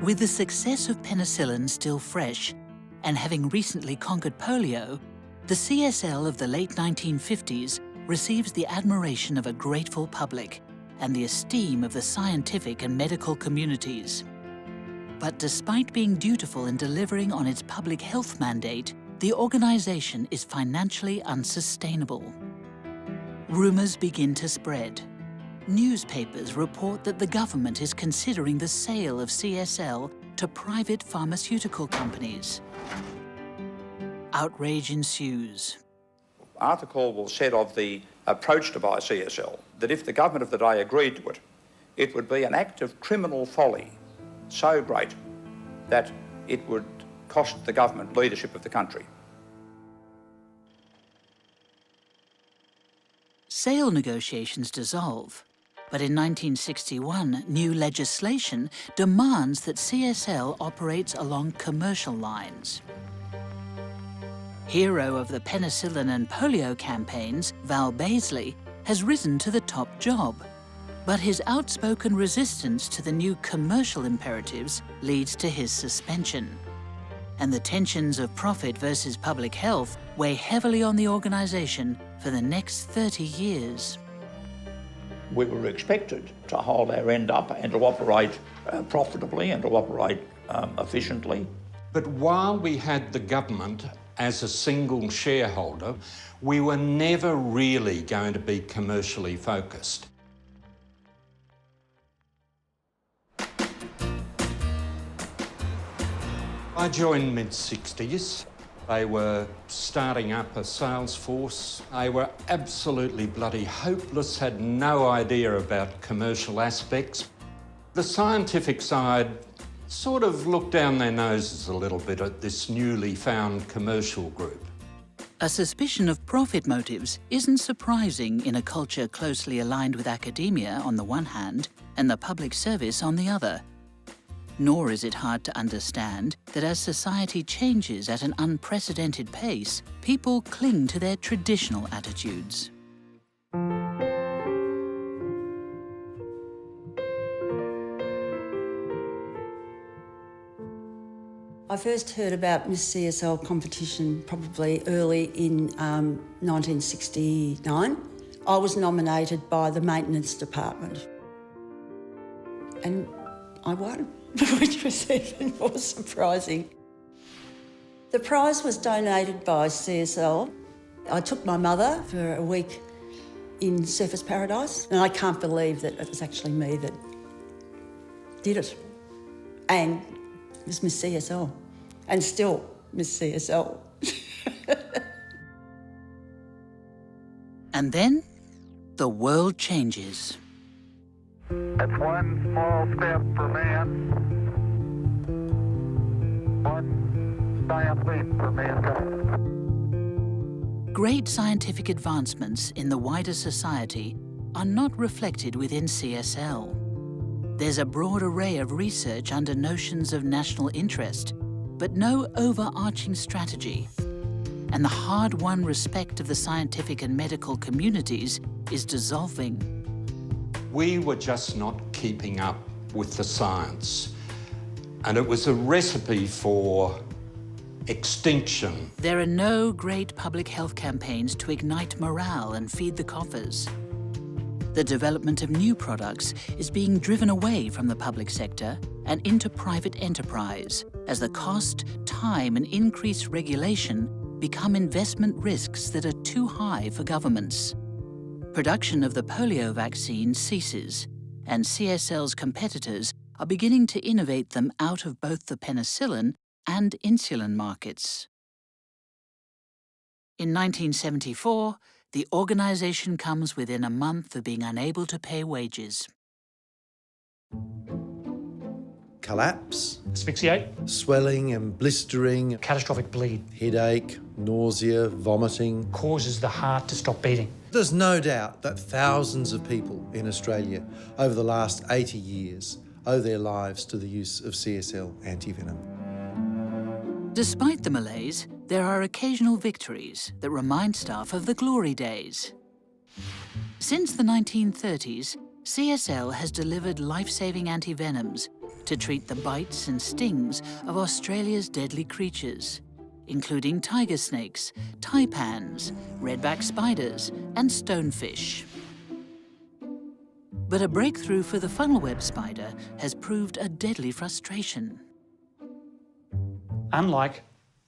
With the success of penicillin still fresh, and having recently conquered polio, the CSL of the late 1950s receives the admiration of a grateful public and the esteem of the scientific and medical communities. But despite being dutiful in delivering on its public health mandate, the organisation is financially unsustainable. Rumours begin to spread. Newspapers report that the government is considering the sale of CSL to private pharmaceutical companies. Outrage ensues. Arthur Caldwell said of the approach to buy CSL that if the government of the day agreed to it, it would be an act of criminal folly so great that it would cost the government leadership of the country. Sale negotiations dissolve, but in 1961, new legislation demands that CSL operates along commercial lines. Hero of the penicillin and polio campaigns, Val Baisley, has risen to the top job. But his outspoken resistance to the new commercial imperatives leads to his suspension. And the tensions of profit versus public health weigh heavily on the organisation for the next 30 years. We were expected to hold our end up and to operate profitably and to operate efficiently. But while we had the government as a single shareholder, we were never really going to be commercially focused. I joined mid-60s. They were starting up a sales force. They were absolutely bloody hopeless, had no idea about commercial aspects. The scientific side sort of looked down their noses a little bit at this newly found commercial group. A suspicion of profit motives isn't surprising in a culture closely aligned with academia on the one hand and the public service on the other. Nor is it hard to understand that as society changes at an unprecedented pace, people cling to their traditional attitudes. I first heard about Miss CSL competition probably early in 1969. I was nominated by the maintenance department and I won, which was even more surprising. The prize was donated by CSL. I took my mother for a week in Surfers Paradise and I can't believe that it was actually me that did it. And it was Miss CSL. And still Miss CSL. And then, the world changes. That's one small step for man, one giant leap for mankind. Great scientific advancements in the wider society are not reflected within CSL. There's a broad array of research under notions of national interest, but no overarching strategy. And the hard-won respect of the scientific and medical communities is dissolving. We were just not keeping up with the science. And it was a recipe for extinction. There are no great public health campaigns to ignite morale and feed the coffers. The development of new products is being driven away from the public sector and into private enterprise, as the cost, time and increased regulation become investment risks that are too high for governments. Production of the polio vaccine ceases, and CSL's competitors are beginning to innovate them out of both the penicillin and insulin markets. In 1974, the organisation comes within a month of being unable to pay wages. Collapse, asphyxiate, swelling and blistering, catastrophic bleed, headache, nausea, vomiting. causes the heart to stop beating. There's no doubt that thousands of people in Australia over the last 80 years owe their lives to the use of CSL antivenom. Despite the malaise, there are occasional victories that remind staff of the glory days. Since the 1930s, CSL has delivered life-saving antivenoms to treat the bites and stings of Australia's deadly creatures, including tiger snakes, taipans, redback spiders, and stonefish. But a breakthrough for the funnel web spider has proved a deadly frustration. Unlike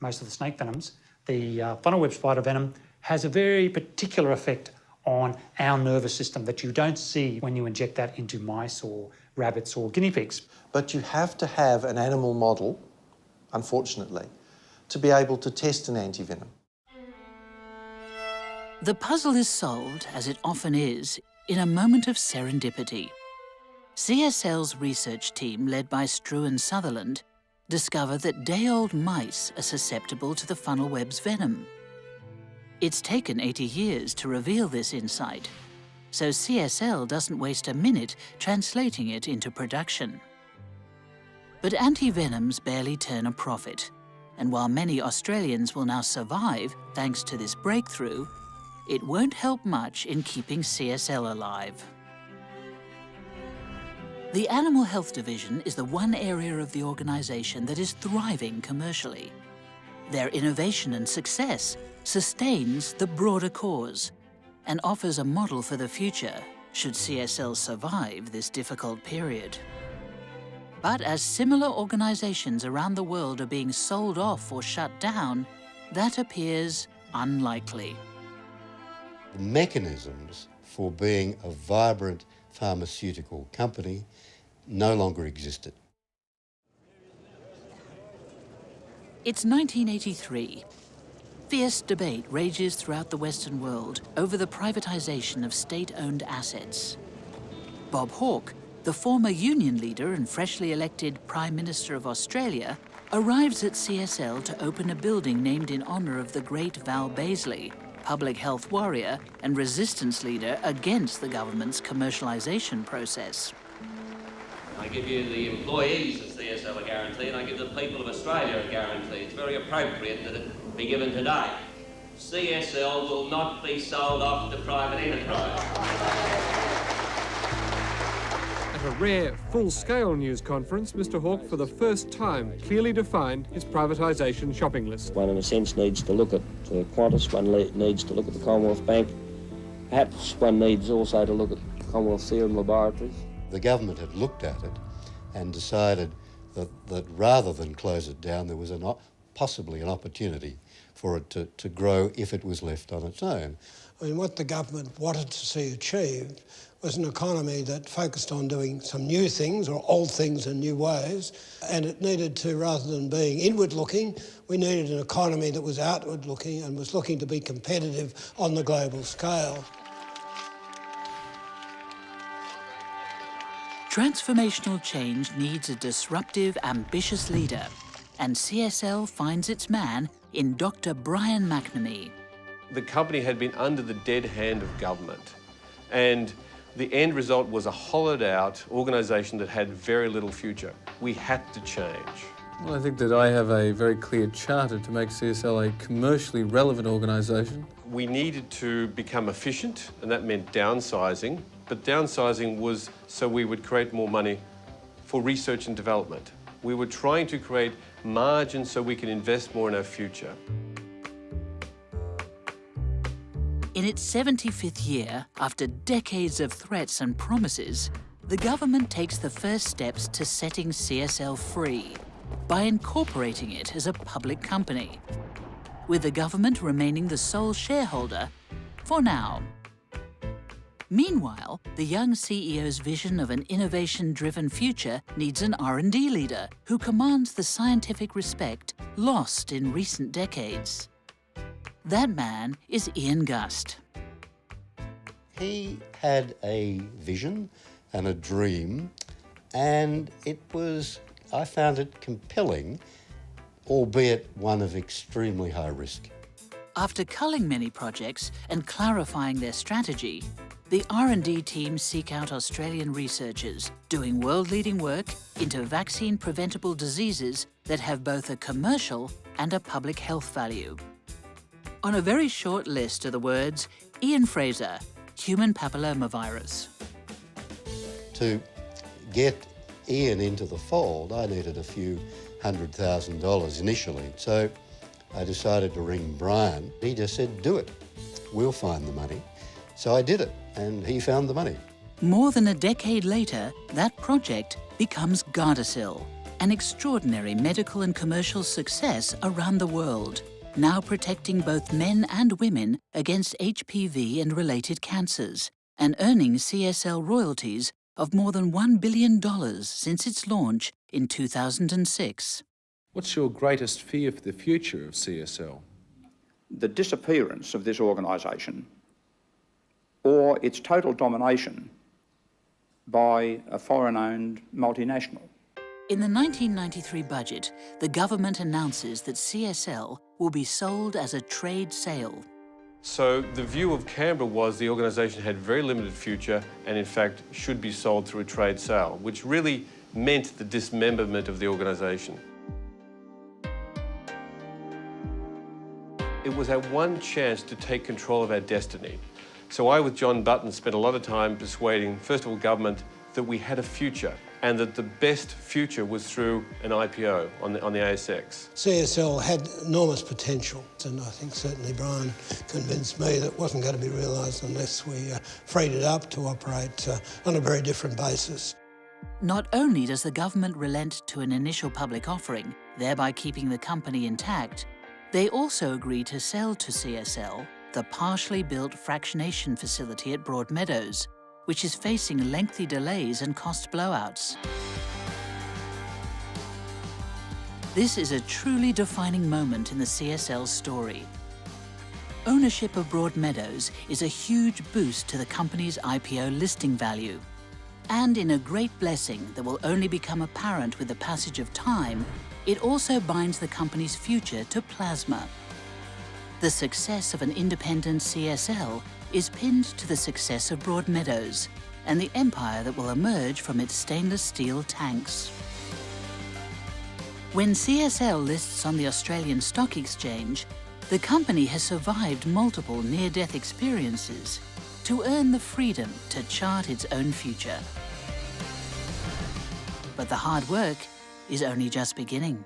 most of the snake venoms, the funnel web spider venom has a very particular effect on our nervous system that you don't see when you inject that into mice or rabbits or guinea pigs. But you have to have an animal model, unfortunately, to be able to test an antivenom. The puzzle is solved, as it often is, in a moment of serendipity. CSL's research team, led by Strew and Sutherland, discover that day-old mice are susceptible to the funnel web's venom. It's taken 80 years to reveal this insight, so CSL doesn't waste a minute translating it into production. But antivenoms barely turn a profit, and while many Australians will now survive thanks to this breakthrough, it won't help much in keeping CSL alive. The Animal Health Division is the one area of the organisation that is thriving commercially. Their innovation and success sustains the broader cause and offers a model for the future should CSL survive this difficult period. But as similar organisations around the world are being sold off or shut down, that appears unlikely. The mechanisms for being a vibrant pharmaceutical company no longer existed. It's 1983. Fierce debate rages throughout the Western world over the privatisation of state-owned assets. Bob Hawke, the former union leader and freshly elected Prime Minister of Australia, arrives at CSL to open a building named in honour of the great Val Baisley, public health warrior and resistance leader against the government's commercialisation process. I give you the employees of CSL a guarantee, and I give the people of Australia a guarantee. It's very appropriate that it be given today. CSL will not be sold off to private enterprise. At a rare, full-scale news conference, Mr Hawke for the first time clearly defined his privatisation shopping list. One, in a sense, needs to look at Qantas, one needs to look at the Commonwealth Bank. Perhaps one needs also to look at Commonwealth Serum Laboratories. The government had looked at it and decided that rather than close it down, there was possibly an opportunity for it to grow if it was left on its own. I mean, what the government wanted to see achieved was an economy that focused on doing some new things or old things in new ways, and it needed to, rather than being inward-looking, we needed an economy that was outward-looking and was looking to be competitive on the global scale. Transformational change needs a disruptive, ambitious leader, and CSL finds its man in Dr. Brian McNamee. The company had been under the dead hand of government, and the end result was a hollowed-out organisation that had very little future. We had to change. Well, I think that I have a very clear charter to make CSL a commercially relevant organisation. We needed to become efficient, and that meant downsizing. But downsizing was so we would create more money for research and development. We were trying to create margins so we can invest more in our future. In its 75th year, after decades of threats and promises, the government takes the first steps to setting CSL free by incorporating it as a public company, with the government remaining the sole shareholder for now. Meanwhile, the young CEO's vision of an innovation-driven future needs an R&D leader who commands the scientific respect lost in recent decades. That man is Ian Gust. He had a vision and a dream, and I found it compelling, albeit one of extremely high risk. After culling many projects and clarifying their strategy, the R&D team seek out Australian researchers doing world-leading work into vaccine-preventable diseases that have both a commercial and a public health value. On a very short list are the words Ian Fraser, human papillomavirus. To get Ian into the fold, I needed a few $100,000 initially. So I decided to ring Brian. He just said, do it. We'll find the money. So I did it, and he found the money. More than a decade later, that project becomes Gardasil, an extraordinary medical and commercial success around the world, now protecting both men and women against HPV and related cancers, and earning CSL royalties of more than $1 billion since its launch in 2006. What's your greatest fear for the future of CSL? The disappearance of this organisation or its total domination by a foreign-owned multinational. In the 1993 budget, the government announces that CSL will be sold as a trade sale. So the view of Canberra was the organisation had very limited future and in fact should be sold through a trade sale, which really meant the dismemberment of the organisation. It was our one chance to take control of our destiny. So I, with John Button, spent a lot of time persuading, first of all, government that we had a future and that the best future was through an IPO on the ASX. CSL had enormous potential, and I think certainly Brian convinced me that it wasn't going to be realised unless we freed it up to operate on a very different basis. Not only does the government relent to an initial public offering, thereby keeping the company intact, they also agree to sell to CSL the partially built fractionation facility at Broadmeadows, which is facing lengthy delays and cost blowouts. This is a truly defining moment in the CSL story. Ownership of Broadmeadows is a huge boost to the company's IPO listing value. And in a great blessing that will only become apparent with the passage of time, it also binds the company's future to plasma. The success of an independent CSL is pinned to the success of Broadmeadows and the empire that will emerge from its stainless steel tanks. When CSL lists on the Australian Stock Exchange, the company has survived multiple near-death experiences to earn the freedom to chart its own future. But the hard work is only just beginning.